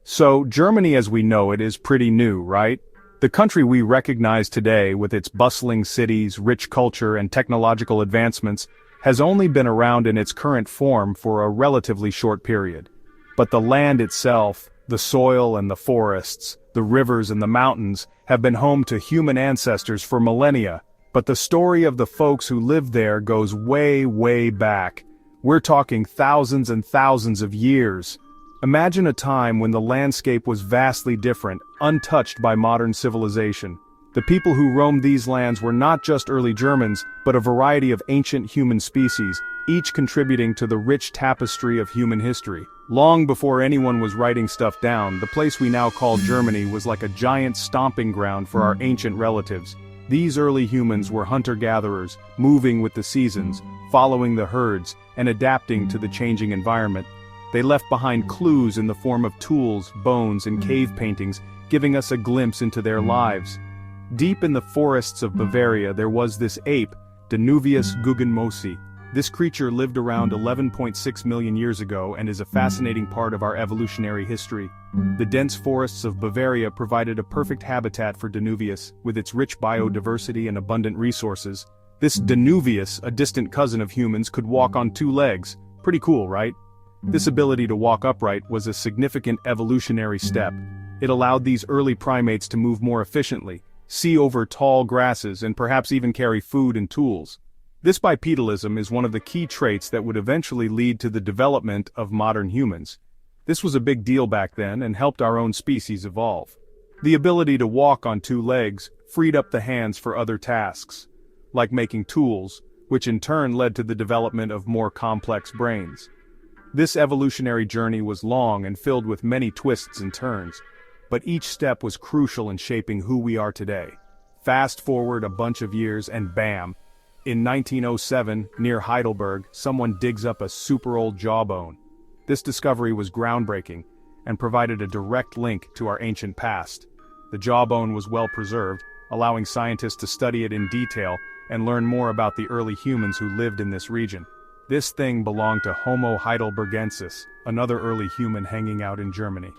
So, Germany as we know it is pretty new, right? The country we recognize today with its bustling cities, rich culture, and technological advancements has only been around in its current form for a relatively short period. But the land itself, the soil and the forests, the rivers and the mountains, have been home to human ancestors for millennia. But the story of the folks who lived there goes way, way back. We're talking thousands and thousands of years. Imagine a time when the landscape was vastly different, untouched by modern civilization. The people who roamed these lands were not just early Germans, but a variety of ancient human species, each contributing to the rich tapestry of human history. Long before anyone was writing stuff down, the place we now call Germany was like a giant stomping ground for our ancient relatives. These early humans were hunter-gatherers, moving with the seasons, following the herds, and adapting to the changing environment. They left behind clues in the form of tools, bones, and cave paintings, giving us a glimpse into their lives. Deep in the forests of Bavaria there was this ape, Danuvius guggenmosi. This creature lived around 11.6 million years ago and is a fascinating part of our evolutionary history. The dense forests of Bavaria provided a perfect habitat for Danuvius, with its rich biodiversity and abundant resources. This Danuvius, a distant cousin of humans, could walk on two legs. Pretty cool, right? This ability to walk upright was a significant evolutionary step. It allowed these early primates to move more efficiently, see over tall grasses, and perhaps even carry food and tools. This bipedalism is one of the key traits that would eventually lead to the development of modern humans. This was a big deal back then and helped our own species evolve. The ability to walk on two legs freed up the hands for other tasks, like making tools, which in turn led to the development of more complex brains. This evolutionary journey was long and filled with many twists and turns, but each step was crucial in shaping who we are today. Fast forward a bunch of years and bam! In 1907, near Heidelberg, someone digs up a super old jawbone. This discovery was groundbreaking and provided a direct link to our ancient past. The jawbone was well preserved, allowing scientists to study it in detail and learn more about the early humans who lived in this region. This thing belonged to Homo heidelbergensis, another early human hanging out in Germany.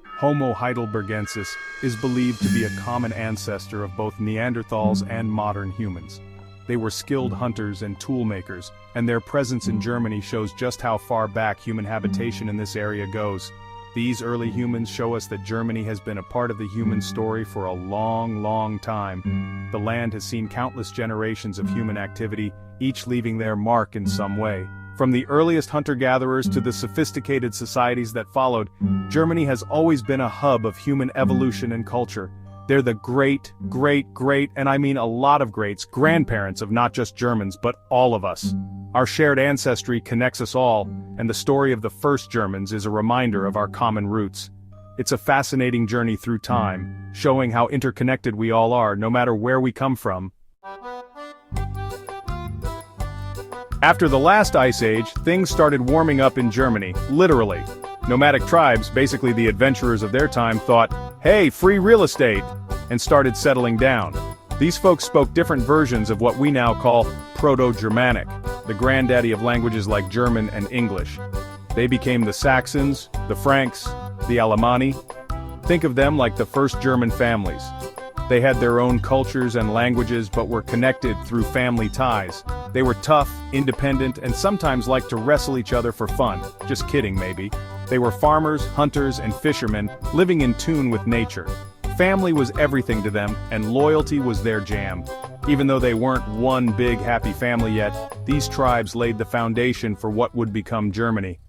Homo heidelbergensis is believed to be a common ancestor of both Neanderthals and modern humans. They were skilled hunters and tool makers, and their presence in Germany shows just how far back human habitation in this area goes. These early humans show us that Germany has been a part of the human story for a long, long time. The land has seen countless generations of human activity, each leaving their mark in some way. From the earliest hunter-gatherers to the sophisticated societies that followed, Germany has always been a hub of human evolution and culture. They're the great, and I mean a lot of greats, grandparents of not just Germans, but all of us. Our shared ancestry connects us all, and the story of the first Germans is a reminder of our common roots. It's a fascinating journey through time, showing how interconnected we all are, no matter where we come from. After the last ice age, things started warming up in Germany, literally. Nomadic tribes, basically the adventurers of their time, thought, hey, free real estate, and started settling down. These folks spoke different versions of what we now call Proto-Germanic, the granddaddy of languages like German and English. They became the Saxons, the Franks, the Alemanni. Think of them like the first German families. They had their own cultures and languages but were connected through family ties. They were tough, independent, and sometimes liked to wrestle each other for fun. Just kidding, maybe. They were farmers, hunters, and fishermen, living in tune with nature. Family was everything to them, and loyalty was their jam. Even though they weren't one big happy family yet, these tribes laid the foundation for what would become Germany.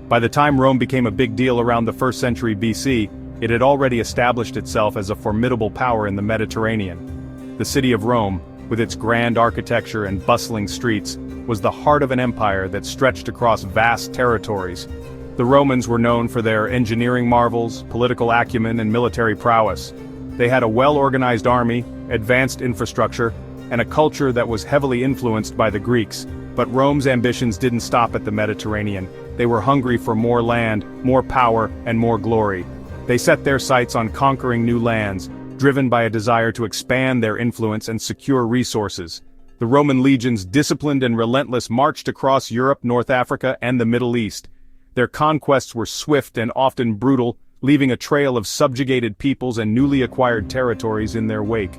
By the time Rome became a big deal around the 1st century BC, it had already established itself as a formidable power in the Mediterranean. The city of Rome, with its grand architecture and bustling streets, was the heart of an empire that stretched across vast territories. The Romans were known for their engineering marvels, political acumen, and military prowess. They had a well-organized army, advanced infrastructure, and a culture that was heavily influenced by the Greeks. But Rome's ambitions didn't stop at the Mediterranean. They were hungry for more land, more power, and more glory. They set their sights on conquering new lands, driven by a desire to expand their influence and secure resources. The Roman legions, disciplined and relentless, marched across Europe, North Africa, and the Middle East. Their conquests were swift and often brutal, leaving a trail of subjugated peoples and newly acquired territories in their wake.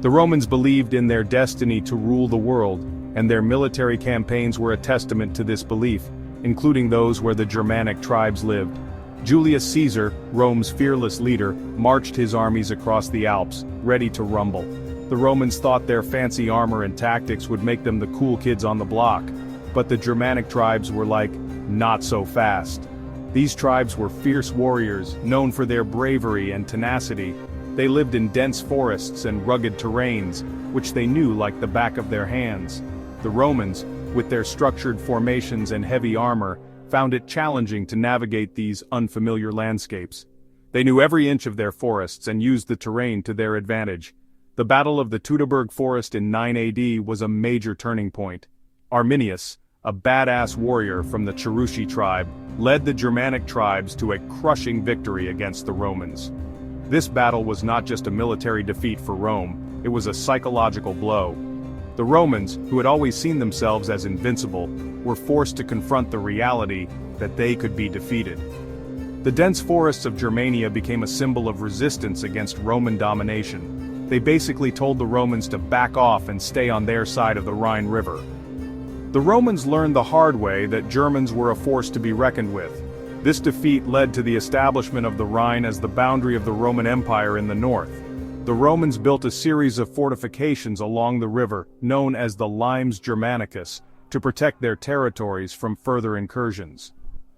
The Romans believed in their destiny to rule the world, and their military campaigns were a testament to this belief, including those where the Germanic tribes lived. Julius Caesar, Rome's fearless leader, marched his armies across the Alps, ready to rumble. The Romans thought their fancy armor and tactics would make them the cool kids on the block, but the Germanic tribes were like, not so fast. These tribes were fierce warriors, known for their bravery and tenacity. They lived in dense forests and rugged terrains, which they knew like the back of their hands. The Romans, with their structured formations and heavy armor, found it challenging to navigate these unfamiliar landscapes. They knew every inch of their forests and used the terrain to their advantage. The Battle of the Teutoburg Forest in 9 AD was a major turning point. Arminius, a badass warrior from the Cherusci tribe, led the Germanic tribes to a crushing victory against the Romans. This battle was not just a military defeat for Rome, it was a psychological blow. The Romans, who had always seen themselves as invincible, were forced to confront the reality that they could be defeated. The dense forests of Germania became a symbol of resistance against Roman domination. They basically told the Romans to back off and stay on their side of the Rhine River. The Romans learned the hard way that Germans were a force to be reckoned with. This defeat led to the establishment of the Rhine as the boundary of the Roman Empire in the north. The Romans built a series of fortifications along the river, known as the Limes Germanicus, to protect their territories from further incursions.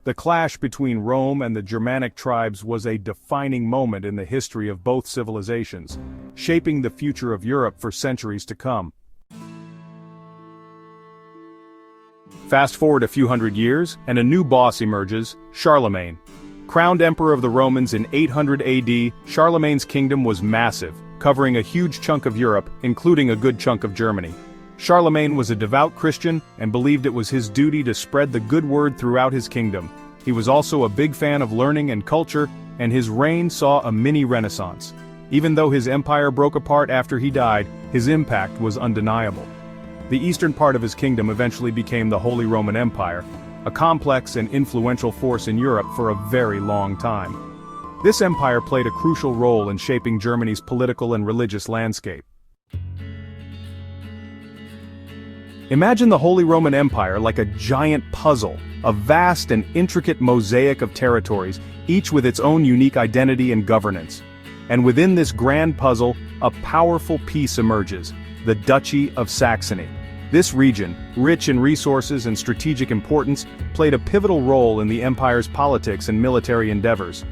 The clash between Rome and the Germanic tribes was a defining moment in the history of both civilizations, shaping the future of Europe for centuries to come. Fast forward a few hundred years, and a new boss emerges, Charlemagne. Crowned emperor of the Romans in 800 AD, Charlemagne's kingdom was massive, covering a huge chunk of Europe, including a good chunk of Germany. Charlemagne was a devout Christian and believed it was his duty to spread the good word throughout his kingdom. He was also a big fan of learning and culture, and his reign saw a mini renaissance. Even though his empire broke apart after he died, his impact was undeniable. The eastern part of his kingdom eventually became the Holy Roman Empire, a complex and influential force in Europe for a very long time. This empire played a crucial role in shaping Germany's political and religious landscape. Imagine the Holy Roman Empire like a giant puzzle, a vast and intricate mosaic of territories, each with its own unique identity and governance. And within this grand puzzle, a powerful piece emerges, the Duchy of Saxony. This region, rich in resources and strategic importance, played a pivotal role in the empire's politics and military endeavors.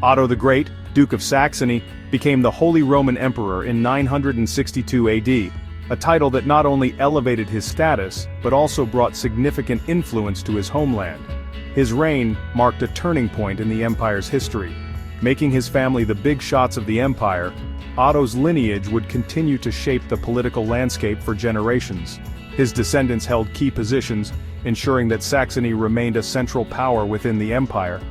Otto the Great, Duke of Saxony, became the Holy Roman Emperor in 962 AD, a title that not only elevated his status, but also brought significant influence to his homeland. His reign marked a turning point in the empire's history. Making his family the big shots of the empire, Otto's lineage would continue to shape the political landscape for generations. His descendants held key positions, ensuring that Saxony remained a central power within the empire.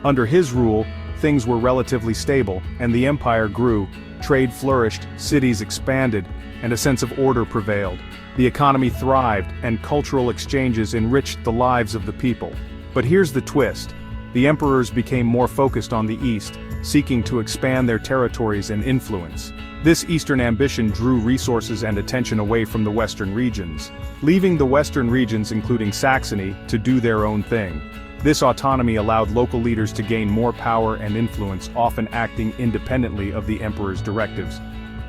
Under his rule, things were relatively stable, and the empire grew, trade flourished, cities expanded, and a sense of order prevailed. The economy thrived, and cultural exchanges enriched the lives of the people. But here's the twist. The emperors became more focused on the east, seeking to expand their territories and influence. This eastern ambition drew resources and attention away from the western regions, leaving the western regions, including Saxony, to do their own thing. This autonomy allowed local leaders to gain more power and influence, often acting independently of the emperor's directives.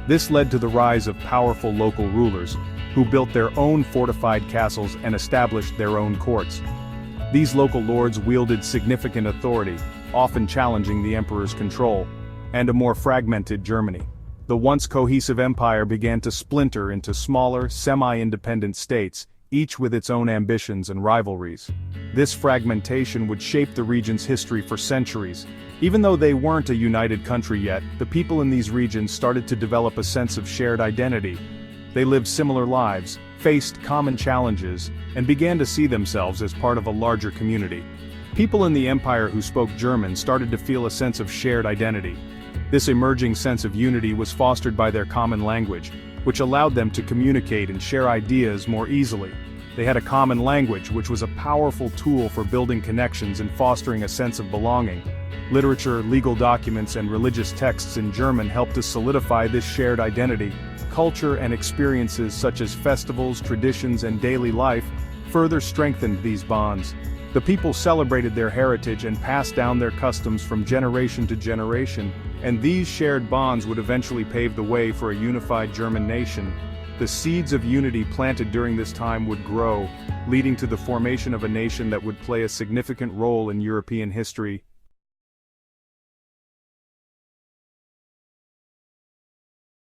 This led to the rise of powerful local rulers, who built their own fortified castles and established their own courts. These local lords wielded significant authority, often challenging the emperor's control, and a more fragmented Germany. The once cohesive empire began to splinter into smaller, semi-independent states, each with its own ambitions and rivalries. This fragmentation would shape the region's history for centuries. Even though they weren't a united country yet, the people in these regions started to develop a sense of shared identity. They lived similar lives, faced common challenges, and began to see themselves as part of a larger community. People in the empire who spoke German started to feel a sense of shared identity. This emerging sense of unity was fostered by their common language, which allowed them to communicate and share ideas more easily. They had a common language, which was a powerful tool for building connections and fostering a sense of belonging. Literature, legal documents, and religious texts in German helped to solidify this shared identity. Culture and experiences such as festivals, traditions, and daily life further strengthened these bonds. The people celebrated their heritage and passed down their customs from generation to generation, and these shared bonds would eventually pave the way for a unified German nation. The seeds of unity planted during this time would grow, leading to the formation of a nation that would play a significant role in European history